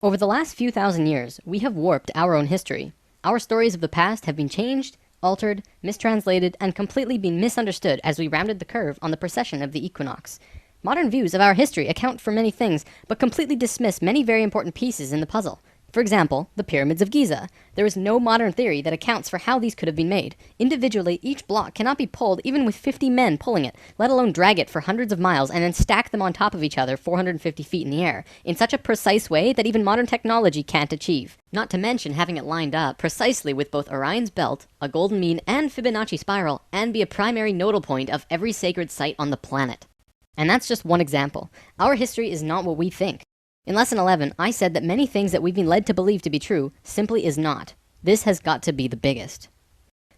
Over the last few thousand years, we have warped our own history. Our stories of the past have been changed, altered, mistranslated, and completely been misunderstood as we rounded the curve on the precession of the equinox. Modern views of our history account for many things, but completely dismiss many very important pieces in the puzzle. For example, the pyramids of Giza. There is no modern theory that accounts for how these could have been made. Individually, each block cannot be pulled even with 50 men pulling it, let alone drag it for hundreds of miles and then stack them on top of each other 450 feet in the air, in such a precise way that even modern technology can't achieve. Not to mention having it lined up precisely with both Orion's belt, a golden mean, and Fibonacci spiral, and be a primary nodal point of every sacred site on the planet. And that's just one example. Our history is not what we think. In Lesson 11, I said that many things that we've been led to believe to be true simply is not. This has got to be the biggest.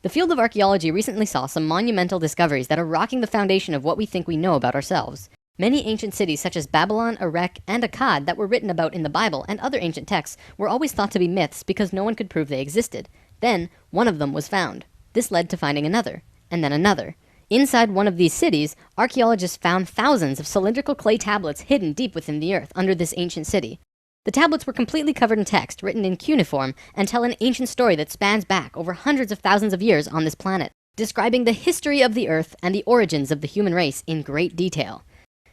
The field of archaeology recently saw some monumental discoveries that are rocking the foundation of what we think we know about ourselves. Many ancient cities such as Babylon, Erech, and Akkad that were written about in the Bible and other ancient texts were always thought to be myths because no one could prove they existed. Then, one of them was found. This led to finding another, and then another. Inside one of these cities, archaeologists found thousands of cylindrical clay tablets hidden deep within the earth under this ancient city. The tablets were completely covered in text, written in cuneiform, and tell an ancient story that spans back over hundreds of thousands of years on this planet, describing the history of the earth and the origins of the human race in great detail.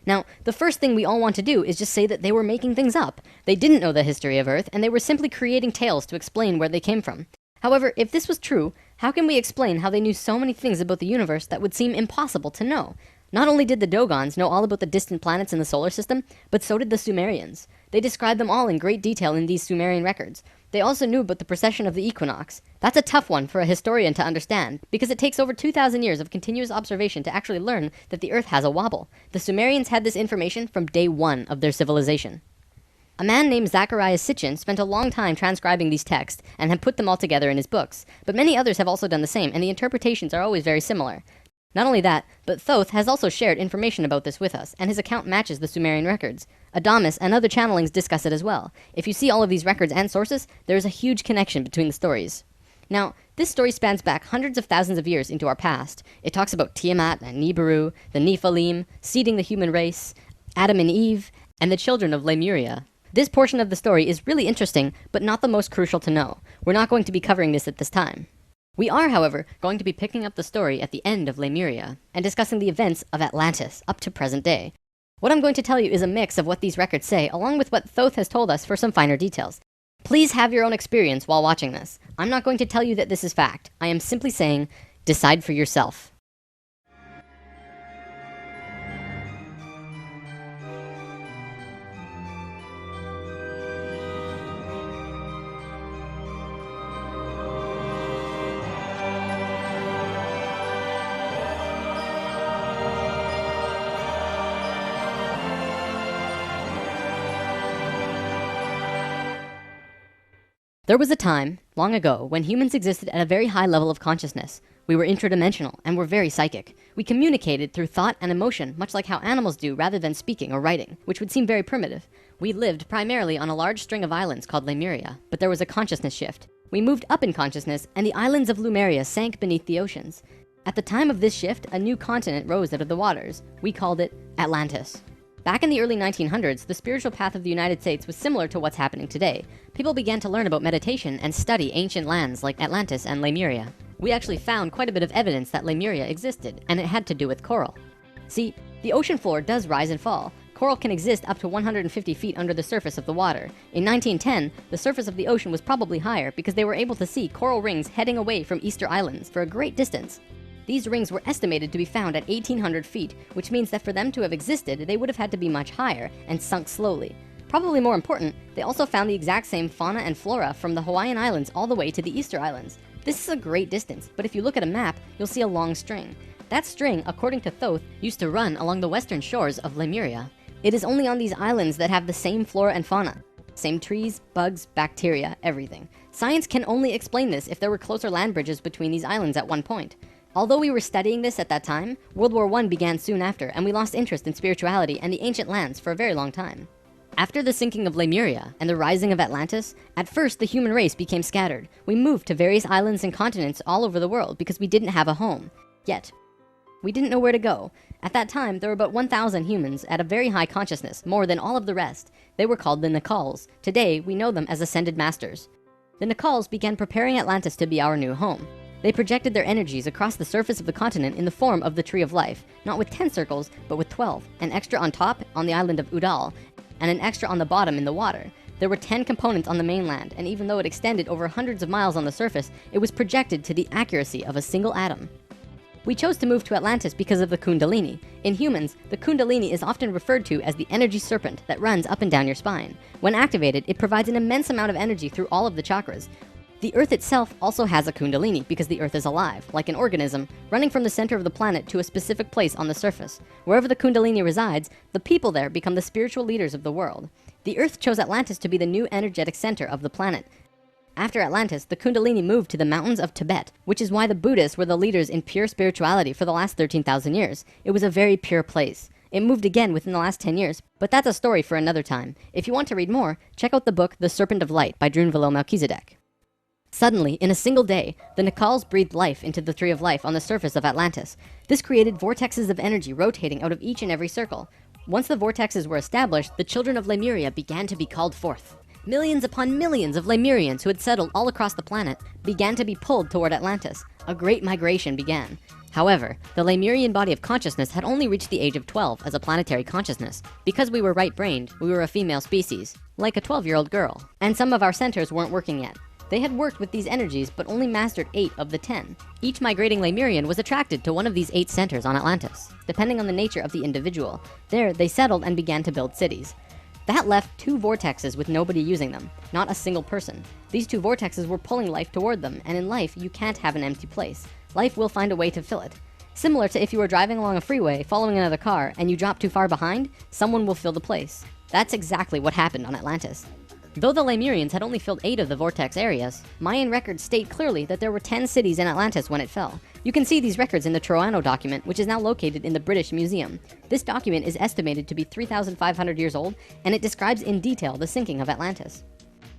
Now, the first thing we all want to do is just say that they were making things up. They didn't know the history of Earth, and they were simply creating tales to explain where they came from. However, if this was true, how can we explain how they knew so many things about the universe that would seem impossible to know? Not only did the Dogons know all about the distant planets in the solar system, but so did the Sumerians. They described them all in great detail in these Sumerian records. They also knew about the precession of the equinox. That's a tough one for a historian to understand, because it takes over 2,000 years of continuous observation to actually learn that the Earth has a wobble. The Sumerians had this information from day one of their civilization. A man named Zacharias Sitchin spent a long time transcribing these texts and had put them all together in his books, but many others have also done the same, and the interpretations are always very similar. Not only that, but Thoth has also shared information about this with us, and his account matches the Sumerian records. Adamus and other channelings discuss it as well. If you see all of these records and sources, there is a huge connection between the stories. Now, this story spans back hundreds of thousands of years into our past. It talks about Tiamat and Nibiru, the Nephilim, seeding the human race, Adam and Eve, and the children of Lemuria. This portion of the story is really interesting, but not the most crucial to know. We're not going to be covering this at this time. We are, however, going to be picking up the story at the end of Lemuria, and discussing the events of Atlantis up to present day. What I'm going to tell you is a mix of what these records say, along with what Thoth has told us for some finer details. Please have your own experience while watching this. I'm not going to tell you that this is fact. I am simply saying, decide for yourself. There was a time, long ago, when humans existed at a very high level of consciousness. We were interdimensional and were very psychic. We communicated through thought and emotion, much like how animals do rather than speaking or writing, which would seem very primitive. We lived primarily on a large string of islands called Lemuria, but there was a consciousness shift. We moved up in consciousness, and the islands of Lemuria sank beneath the oceans. At the time of this shift, a new continent rose out of the waters. We called it Atlantis. Back in the early 1900s, the spiritual path of the United States was similar to what's happening today. People began to learn about meditation and study ancient lands like Atlantis and Lemuria. We actually found quite a bit of evidence that Lemuria existed, and it had to do with coral. See, the ocean floor does rise and fall. Coral can exist up to 150 feet under the surface of the water. In 1910, the surface of the ocean was probably higher because they were able to see coral rings heading away from Easter Islands for a great distance. These rings were estimated to be found at 1,800 feet, which means that for them to have existed, they would have had to be much higher and sunk slowly. Probably more important, they also found the exact same fauna and flora from the Hawaiian Islands all the way to the Easter Islands. This is a great distance, but if you look at a map, you'll see a long string. That string, according to Thoth, used to run along the western shores of Lemuria. It is only on these islands that have the same flora and fauna. Same trees, bugs, bacteria, everything. Science can only explain this if there were closer land bridges between these islands at one point. Although we were studying this at that time, World War I began soon after, and we lost interest in spirituality and the ancient lands for a very long time. After the sinking of Lemuria and the rising of Atlantis, at first the human race became scattered. We moved to various islands and continents all over the world because we didn't have a home. Yet, We didn't know where to go. At that time, there were about 1,000 humans at a very high consciousness, more than all of the rest. They were called the Nakals. Today, we know them as Ascended Masters. The Nakals began preparing Atlantis to be our new home. They projected their energies across the surface of the continent in the form of the Tree of Life, not with 10 circles, but with 12, an extra on top on the island of Udal, and an extra on the bottom in the water. There were 10 components on the mainland, and even though it extended over hundreds of miles on the surface, it was projected to the accuracy of a single atom. We chose to move to Atlantis because of the Kundalini. In humans, the Kundalini is often referred to as the energy serpent that runs up and down your spine. When activated, it provides an immense amount of energy through all of the chakras. The Earth itself also has a Kundalini because the Earth is alive, like an organism, running from the center of the planet to a specific place on the surface. Wherever the Kundalini resides, the people there become the spiritual leaders of the world. The Earth chose Atlantis to be the new energetic center of the planet. After Atlantis, the Kundalini moved to the mountains of Tibet, which is why the Buddhists were the leaders in pure spirituality for the last 13,000 years. It was a very pure place. It moved again within the last 10 years, but that's a story for another time. If you want to read more, check out the book The Serpent of Light by Drunvalo Melchizedek. Suddenly, in a single day, the Nakals breathed life into the Tree of Life on the surface of Atlantis. This created vortexes of energy rotating out of each and every circle. Once the vortexes were established, the children of Lemuria began to be called forth. Millions upon millions of Lemurians who had settled all across the planet began to be pulled toward Atlantis. A great migration began. However, the Lemurian body of consciousness had only reached the age of 12 as a planetary consciousness. Because we were right-brained, we were a female species, like a 12-year-old girl. And some of our centers weren't working yet. They had worked with these energies, but only mastered 8 of the 10. Each migrating Lemurian was attracted to one of these 8 centers on Atlantis, depending on the nature of the individual. There, they settled and began to build cities. That left 2 vortexes with nobody using them, not a single person. These 2 vortexes were pulling life toward them, and in life, you can't have an empty place. Life will find a way to fill it. Similar to if you were driving along a freeway, following another car, and you drop too far behind, someone will fill the place. That's exactly what happened on Atlantis. Though the Lemurians had only filled 8 of the vortex areas, Mayan records state clearly that there were 10 cities in Atlantis when it fell. You can see these records in the Troano document, which is now located in the British Museum. This document is estimated to be 3,500 years old, and it describes in detail the sinking of Atlantis.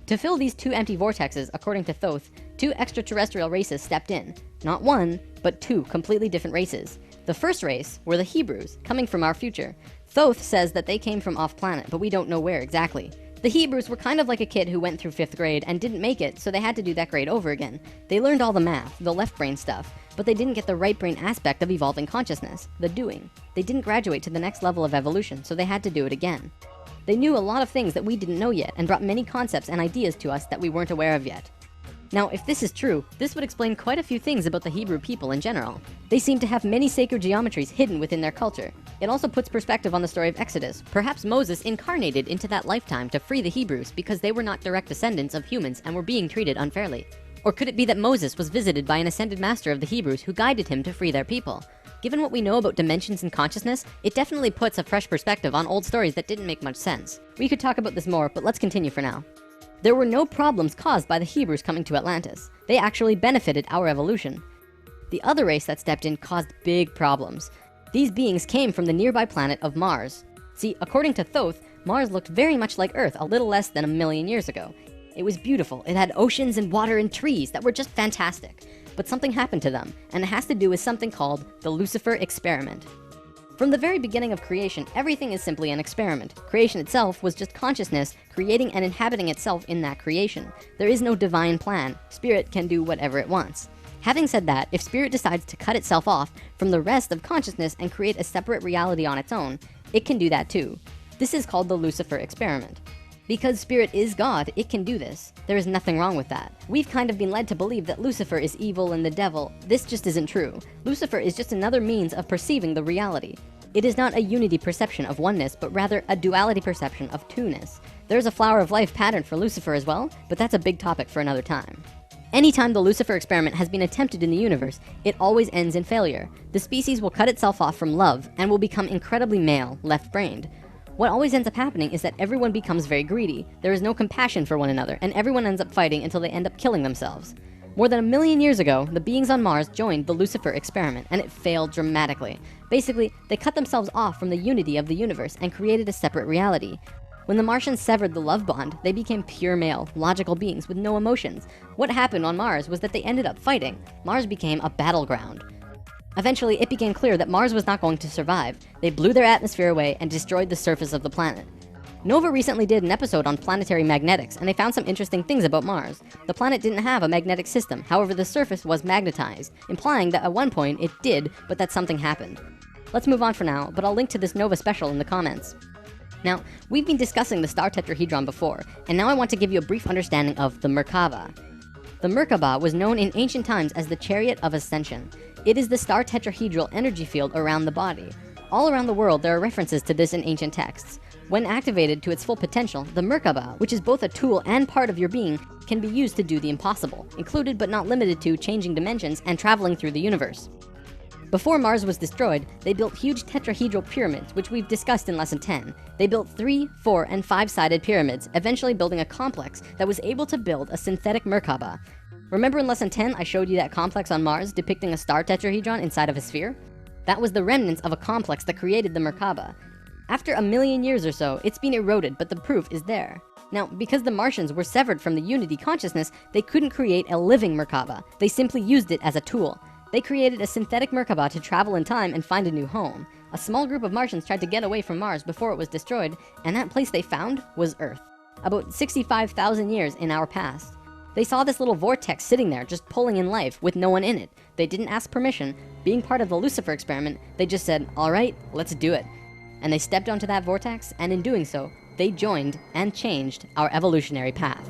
To fill these 2 empty vortexes, according to Thoth, 2 extraterrestrial races stepped in. Not 1, but 2 completely different races. The first race were the Hebrews, coming from our future. Thoth says that they came from off-planet, but we don't know where exactly. The Hebrews were kind of like a kid who went through 5th grade and didn't make it, so they had to do that grade over again. They learned all the math, the left brain stuff, but they didn't get the right brain aspect of evolving consciousness, the doing. They didn't graduate to the next level of evolution, so they had to do it again. They knew a lot of things that we didn't know yet and brought many concepts and ideas to us that we weren't aware of yet. Now, if this is true, this would explain quite a few things about the Hebrew people in general. They seem to have many sacred geometries hidden within their culture. It also puts perspective on the story of Exodus. Perhaps Moses incarnated into that lifetime to free the Hebrews because they were not direct descendants of humans and were being treated unfairly. Or could it be that Moses was visited by an ascended master of the Hebrews who guided him to free their people? Given what we know about dimensions and consciousness, it definitely puts a fresh perspective on old stories that didn't make much sense. We could talk about this more, but let's continue for now. There were no problems caused by the Hebrews coming to Atlantis. They actually benefited our evolution. The other race that stepped in caused big problems. These beings came from the nearby planet of Mars. See, according to Thoth, Mars looked very much like Earth a little less than 1,000,000 years ago. It was beautiful. It had oceans and water and trees that were just fantastic. But something happened to them, and it has to do with something called the Lucifer experiment. From the very beginning of creation, everything is simply an experiment. Creation itself was just consciousness creating and inhabiting itself in that creation. There is no divine plan. Spirit can do whatever it wants. Having said that, if spirit decides to cut itself off from the rest of consciousness and create a separate reality on its own, it can do that too. This is called the Lucifer experiment. Because spirit is God, it can do this. There is nothing wrong with that. We've kind of been led to believe that Lucifer is evil and the devil. This just isn't true. Lucifer is just another means of perceiving the reality. It is not a unity perception of oneness, but rather a duality perception of two-ness. There's a flower of life pattern for Lucifer as well, but that's a big topic for another time. Anytime the Lucifer experiment has been attempted in the universe, it always ends in failure. The species will cut itself off from love and will become incredibly male, left-brained. What always ends up happening is that everyone becomes very greedy. There is no compassion for one another, and everyone ends up fighting until they end up killing themselves. More than 1,000,000 years ago, the beings on Mars joined the Lucifer experiment, and it failed dramatically. Basically, they cut themselves off from the unity of the universe and created a separate reality. When the Martians severed the love bond, they became pure male, logical beings with no emotions. What happened on Mars was that they ended up fighting. Mars became a battleground. Eventually, it became clear that Mars was not going to survive. They blew their atmosphere away and destroyed the surface of the planet. Nova recently did an episode on planetary magnetics, and they found some interesting things about Mars. The planet didn't have a magnetic system, however the surface was magnetized, implying that at one point it did, but that something happened. Let's move on for now, but I'll link to this Nova special in the comments. Now, we've been discussing the star tetrahedron before, and now I want to give you a brief understanding of the Merkaba. The Merkaba was known in ancient times as the Chariot of Ascension. It is the star tetrahedral energy field around the body. All around the world, there are references to this in ancient texts. When activated to its full potential, the Merkaba, which is both a tool and part of your being, can be used to do the impossible, included but not limited to changing dimensions and traveling through the universe. Before Mars was destroyed, they built huge tetrahedral pyramids, which we've discussed in Lesson 10. They built 3, 4, and 5-sided pyramids, eventually building a complex that was able to build a synthetic Merkaba. Remember in Lesson 10, I showed you that complex on Mars depicting a star tetrahedron inside of a sphere? That was the remnants of a complex that created the Merkaba. After 1 million years or so, it's been eroded, but the proof is there. Now, because the Martians were severed from the Unity consciousness, they couldn't create a living Merkaba. They simply used it as a tool. They created a synthetic Merkaba to travel in time and find a new home. A small group of Martians tried to get away from Mars before it was destroyed, and that place they found was Earth. About 65,000 years in our past. They saw this little vortex sitting there, just pulling in life, with no one in it. They didn't ask permission. Being part of the Lucifer experiment, they just said, all right, let's do it. And they stepped onto that vortex, and in doing so, they joined and changed our evolutionary path.